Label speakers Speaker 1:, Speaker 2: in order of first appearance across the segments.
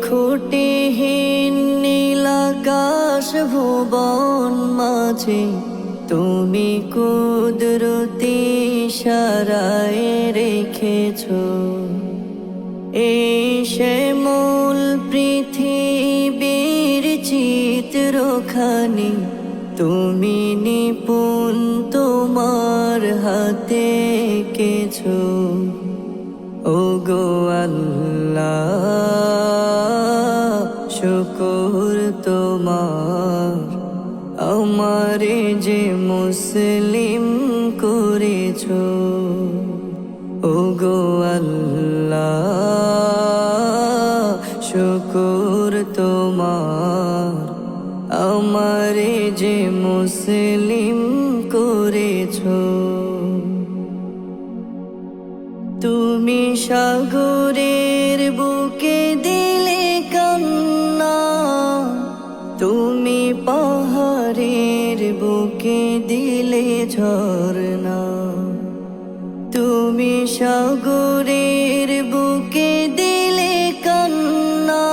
Speaker 1: খুঁটিহীন নীলাকাশ ভুবন মাঝে তুমি কুদরতি ইশারায় রেখেছো এই শ্যামল পৃথিবীর চিত্রখানি তুমি নিপুণ তোমার হাতে এঁকেছো ওগো আল্লাহ শুকর তোমার আমারে যে মুসলিম করেছো ওগো আল্লাহ শুকর তোমার আমারে যে মুসলিম করেছো তুমি সাগরের বুকে দিলে কান্না তুমি পাহাড়ের বুকে দিলে ঝরনা তুমি সাগরের বুকে দিলে কান্না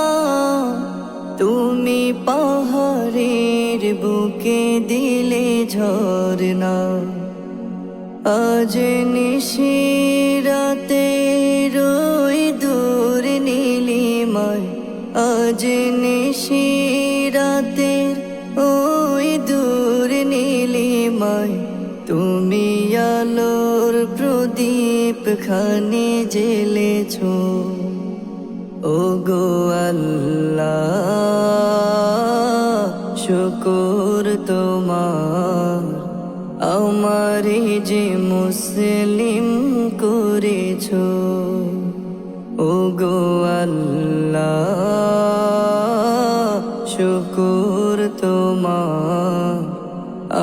Speaker 1: তুমি পাহাড়ের বুকে দিলে ঝরনা আজ নিশিরাতে রই দূর নীলিমায় আজ নিশিরাতে ওই দূর নীলিমায় তুমি আলোর প্রদীপ খানি জ্বেলেছো ওগো আল্লাহ শুকর তোমার আমারে যে মুসলিম করেছো ওগো আল্লাহ শুকর তোমার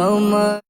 Speaker 1: আমার